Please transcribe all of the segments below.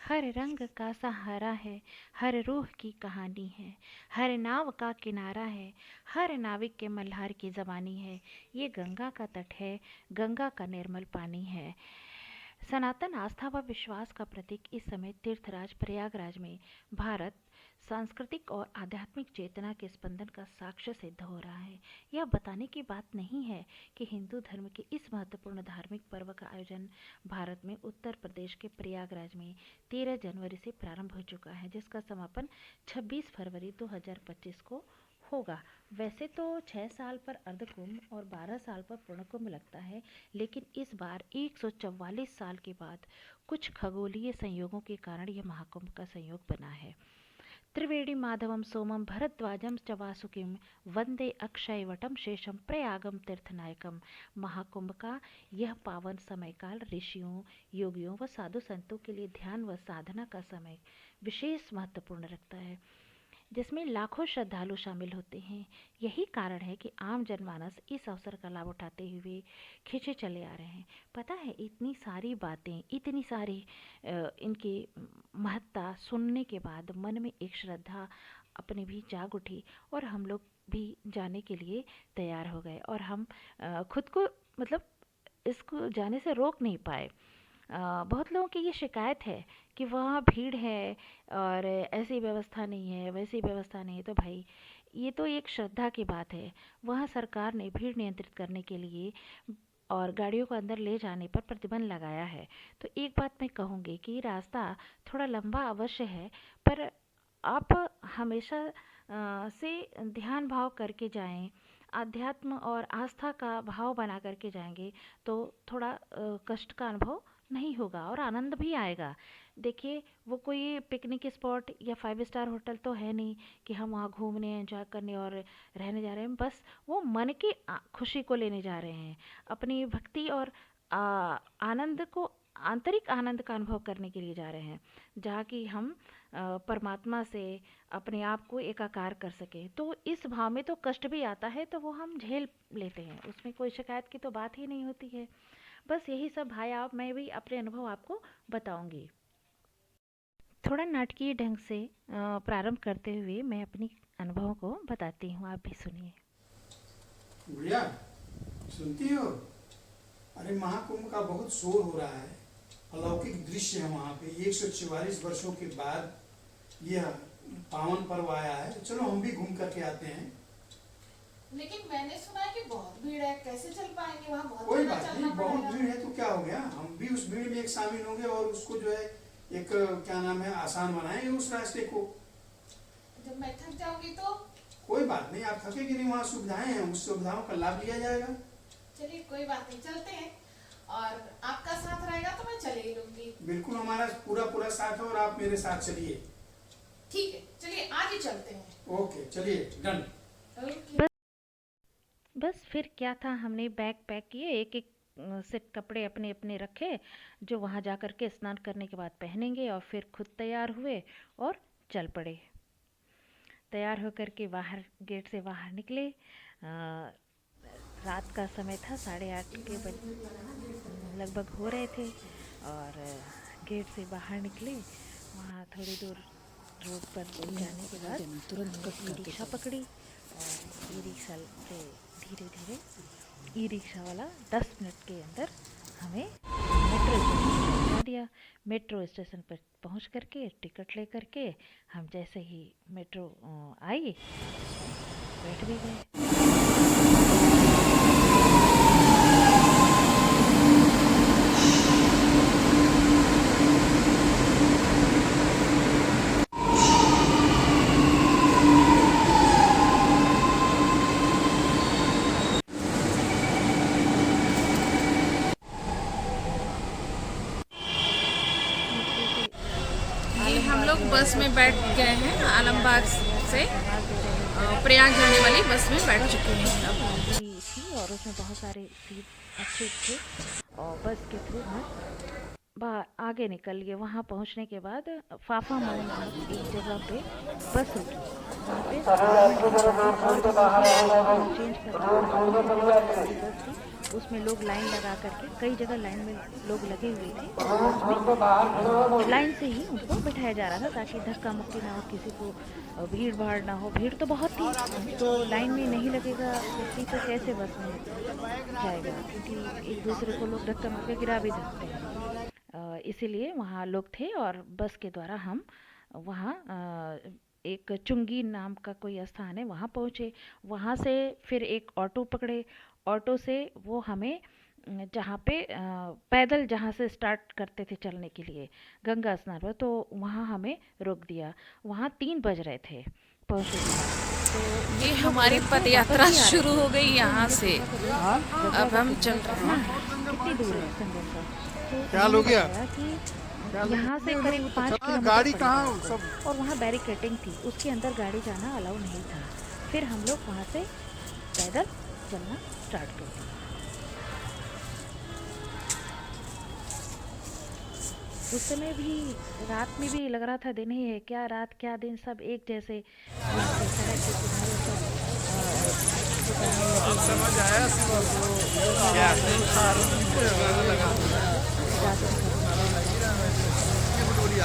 हर रंग का सहारा है, हर रूह की कहानी है, हर नाव का किनारा है, हर नाविक के मल्हार की ज़बानी है। ये गंगा का तट है, गंगा का निर्मल पानी है। सनातन आस्था व विश्वास का प्रतीक इस समय तीर्थराज प्रयागराज में भारत सांस्कृतिक और आध्यात्मिक चेतना के स्पंदन का साक्ष्य सिद्ध हो रहा है। यह बताने की बात नहीं है कि हिंदू धर्म के इस महत्वपूर्ण धार्मिक पर्व का आयोजन भारत में उत्तर प्रदेश के प्रयागराज में 13 जनवरी से प्रारंभ हो चुका है, जिसका समापन 26 फरवरी 2025 को होगा। वैसे तो 6 साल पर अर्धकुंभ और 12 साल पर पूर्ण कुंभ लगता है, लेकिन इस बार 144 साल के बाद कुछ खगोलीय संयोगों के कारण यह महाकुंभ का संयोग बना है। त्रिवेणी माधवम सोमम भरद्वाजम च वासुकिम वंदे अक्षयवटम शेषम प्रयागम तीर्थनायकम। महाकुंभ का यह पावन समयकाल ऋषियों, योगियों व साधु संतों के लिए ध्यान व साधना का समय विशेष महत्वपूर्ण रखता है, जिसमें लाखों श्रद्धालु शामिल होते हैं। यही कारण है कि आम जनमानस इस अवसर का लाभ उठाते हुए खिंचे चले आ रहे हैं। पता है, इतनी सारी बातें, इतनी सारी इनकी महत्ता सुनने के बाद मन में एक श्रद्धा अपने भी जाग उठी और हम लोग भी जाने के लिए तैयार हो गए। और हम खुद को मतलब इसको जाने से रोक नहीं पाए। बहुत लोगों की ये शिकायत है कि वहाँ भीड़ है और ऐसी व्यवस्था नहीं है, वैसी व्यवस्था नहीं है। तो भाई, ये तो एक श्रद्धा की बात है। वहाँ सरकार ने भीड़ नियंत्रित करने के लिए और गाड़ियों को अंदर ले जाने पर प्रतिबंध लगाया है। तो एक बात मैं कहूँगी कि रास्ता थोड़ा लंबा अवश्य है, पर आप हमेशा से ध्यान भाव करके जाएं, आध्यात्म और आस्था का भाव बना करके जाएंगे तो थोड़ा कष्ट का अनुभव नहीं होगा और आनंद भी आएगा। देखिए, वो कोई पिकनिक स्पॉट या 5 स्टार होटल तो है नहीं कि हम वहाँ घूमने, एंजॉय करने और रहने जा रहे हैं। बस वो मन की खुशी को लेने जा रहे हैं, अपनी भक्ति और आनंद को, आंतरिक आनंद का अनुभव करने के लिए जा रहे हैं, जहाँ की हम परमात्मा से अपने आप को एकाकार कर सकें। तो इस भाव में तो कष्ट भी आता है, तो वो हम झेल लेते हैं, उसमें कोई शिकायत की तो बात ही नहीं होती है। बस यही सब भाई, आप मैं भी अपने अनुभव आपको बताऊंगी। थोड़ा नाटकीय ढंग से प्रारंभ करते हुए मैं अपनी अनुभवों को बताती हूँ, आप भी सुनिए। गुड़िया, सुनती हो? अरे महाकुंभ का बहुत शोर हो रहा है। अलौकिक दृश्य है वहाँ पे। 144 वर्षों के बाद यह पावन पर्व आया है। तो चलो हम भी घूम करके आते हैं। लेकिन मैंने सुना है कि बहुत भीड़ है, कैसे चल पाएंगे? वहाँ बहुत कोई ज्यादा बात चलना नहीं, बहुत पड़ेगा। भीड़ है तो क्या हो गया, हम भी उस भीड़ में एक शामिल होंगे और उसको जो है एक क्या नाम है, आसान बनाएंगे उस रास्ते को। जब मैं थक जाऊंगी तो? कोई बात नहीं, आप थकेंगे नहीं, वहाँ सुविधाएं हैं, उस सुविधाओं का लाभ लिया जाएगा। चलिए कोई बात नहीं, चलते हैं। और आपका साथ रहेगा तो मैं चले ही लूंगी। बिल्कुल, हमारा पूरा पूरा साथ है और आप मेरे साथ चलिए। ठीक है, चलिए आज ही चलते हैं। ओके, चलिए, डन। ओके। बस फिर क्या था, हमने बैग पैक किए, एक एक सेट कपड़े अपने अपने रखे, जो वहाँ जा कर के स्नान करने के बाद पहनेंगे, और फिर खुद तैयार हुए और चल पड़े। तैयार होकर के बाहर, गेट से बाहर निकले। रात का समय था, 8:30 के लगभग हो रहे थे, और गेट से बाहर निकले। वहाँ थोड़ी दूर रोड पर जाने के बाद ई रिक्शा पकड़ी, और ई रिक्शा से धीरे धीरे ई रिक्शा वाला 10 मिनट के अंदर हमें मेट्रो स्टेशन पर पहुंचा दिया। मेट्रो स्टेशन पर पहुंच करके टिकट ले करके हम जैसे ही मेट्रो आई, बैठ भी गए। मेट्रो से ये हम लोग आलमबाग बस में बस बैठ जो गए है हैं, वो आलमबाग से आवाज़ दे रहे थे। प्रयाग जाने वाली बस में बैठ चुके हैं हम लोग। भी थी और उसमें बहुत सारे सीट अच्छे थे, और बस के थ्रू हम बाहर आगे निकल गए। वहाँ पहुँचने के बाद फाफा मऊ नामक एक जगह पे बस रुकी। वहाँ पे गवर्नमेंट की बसें और भी थी, तो हम चेंज करके वहाँ से दूसरी बस थी उसमें लोग लाइन लगा करके, कई जगह लाइन में लोग लगे हुए थे और उसमें लाइन से ही उनको बिठाया जा रहा था ताकि धक्का मुक्की ना हो, किसी को भीड़ भाड़ ना हो। भीड़ तो बहुत थी, तो लाइन में नहीं लगेगा व्यक्ति तो कैसे बस में जाएगा, क्योंकि एक दूसरे को लोग धक्का मार के गिरा भी सकते हैं। इसीलिए वहाँ लोग थे और बस के द्वारा हम वहाँ एक चुंगी नाम का कोई स्थान है वहाँ पहुँचे। वहाँ से फिर एक ऑटो पकड़े, ऑटो से वो हमें जहाँ पे पैदल जहाँ से स्टार्ट करते थे चलने के लिए गंगा स्नान पर, तो वहाँ हमें रोक दिया। वहाँ 3 बज रहे थे पहुँचे बिना, तो ये कुछ लोग हमारी उधर से पद वापस यात्रा भी आ रहे शुरू थे, हो गई तो यहाँ हमने से। पूछा कि भाई गंगा अब का हम चल किनारा रहे कहाँ हैं। है, कितनी दूर है संगम का। तो क्या उन्होंने लोग गया बताया कि क्या लोग यहाँ से करीब 5 हाँ किलोमीटर गाड़ी पड़ेगा कहाँ आपको, सब और वहाँ बैरिकेटिंग थी, उसके अंदर गाड़ी जाना अलाउ नहीं था। फिर हम लोग वहाँ से पैदल चलना स्टार्ट कर दिया। उस समय भी रात में भी लग रहा था दिन ही है क्या, रात क्या दिन, सब एक जैसे वहाँ पे सड़क के किनारे सब दुकानें लगी हुई, समझ आया और जो गंगा क्या नहा रहे थे दातुन करने वाले लोग,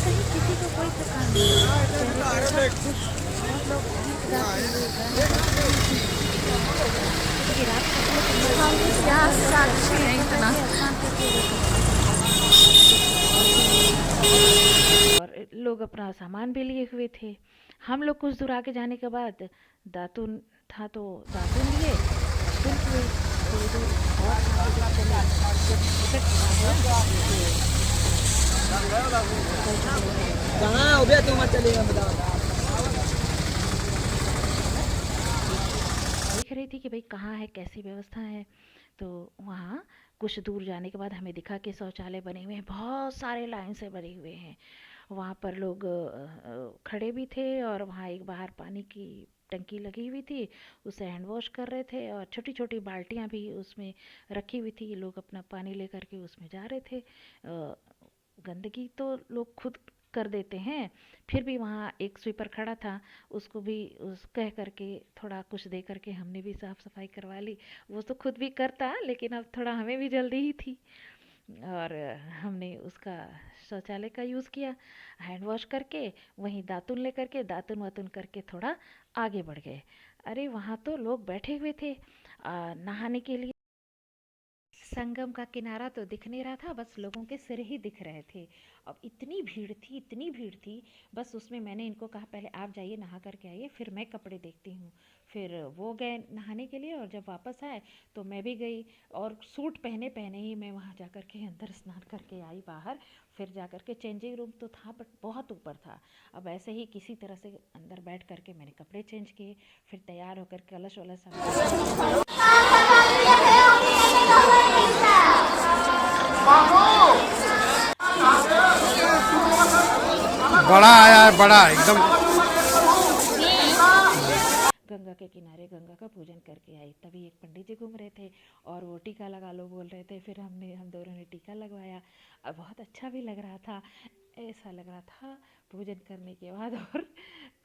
कहीं किसी को कोई थकान नहीं, चेहरे पे सब खुश, बहुत लोग गीत गाते हुए गाने गाते हुए, क्योंकि रात को तो लोग कपड़े हम पहनते थे, क्या सुबह लोग तो साक्षी स्नान हैं कर रहे इतना। थे, स्नान करके वो सब कुछ औरतें और लोग अपना सामान भी लिए हुए थे। हम लोग कुछ दूर आगे जाने के बाद दातुन था तो दातुन लिए, दातुन किए, थोड़ी दूर और आगे जब चले, जब निकट आ गया तो कल हम लोगों ने कहाँ हो वहाँ गया तुम चलेगा बताओ। देख रही थी कि भाई कहाँ है, कैसी व्यवस्था है। तो वहाँ कुछ दूर जाने के बाद हमें दिखा कि शौचालय बने हुए हैं, बहुत सारे लाइन से बने हुए हैं। वहाँ पर लोग खड़े भी थे और वहाँ एक बाहर पानी की टंकी लगी हुई थी, उसे हैंड वॉश कर रहे थे और छोटी छोटी बाल्टियाँ भी उसमें रखी हुई थी, लोग अपना पानी लेकर के उसमें जा रहे थे। गंदगी तो लोग खुद कर देते हैं, फिर भी वहाँ एक स्वीपर खड़ा था, उसको भी उस कह करके थोड़ा कुछ दे करके हमने भी साफ़ सफाई करवा ली। वो तो खुद भी करता, लेकिन अब थोड़ा हमें भी जल्दी ही थी और हमने उसका शौचालय का यूज़ किया, हैंड वॉश करके वहीं दातुन ले करके दातुन वातुन करके थोड़ा आगे बढ़ गए। अरे वहाँ तो लोग बैठे हुए थे नहाने के लिए। संगम का किनारा तो दिख नहीं रहा था, बस लोगों के सिर ही दिख रहे थे। अब इतनी भीड़ थी, इतनी भीड़ थी, बस उसमें मैंने इनको कहा पहले आप जाइए नहा करके आइए, फिर मैं कपड़े देखती हूँ। फिर वो गए नहाने के लिए और जब वापस आए तो मैं भी गई, और सूट पहने पहने ही मैं वहाँ जा कर के अंदर स्नान करके आई बाहर। फिर जा कर के चेंजिंग रूम तो था बट बहुत ऊपर था। अब ऐसे ही किसी तरह से अंदर बैठ करके मैंने कपड़े चेंज किए, फिर तैयार होकर कलश वलश हमने रखा हुआ था, उसको रखा हुआ था, बड़ा आया है बड़ा एकदम गंगा के किनारे गंगा का पूजन करके आई। तभी एक पंडित जी घूम रहे थे और वो टीका लगा लो बोल रहे थे, फिर हम दोनों ने टीका लगवाया और बहुत अच्छा भी लग रहा था। ऐसा लग रहा था पूजन करने के बाद और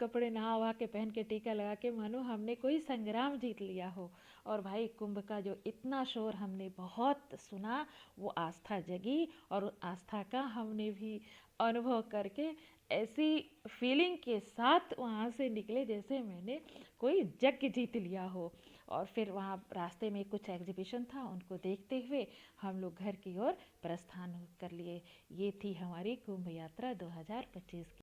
कपड़े नहा वहा के पहन के टीका लगा के मानो हमने कोई संग्राम जीत लिया हो। और भाई कुंभ का जो इतना शोर हमने बहुत सुना, वो आस्था जगी और आस्था का हमने भी अनुभव करके ऐसी फीलिंग के साथ वहाँ से निकले जैसे मैंने कोई यज्ञ जीत लिया हो। और फिर वहाँ रास्ते में कुछ एग्जीबिशन था, उनको देखते हुए हम लोग घर की ओर प्रस्थान कर लिए। ये थी हमारी कुंभ यात्रा 2025 की।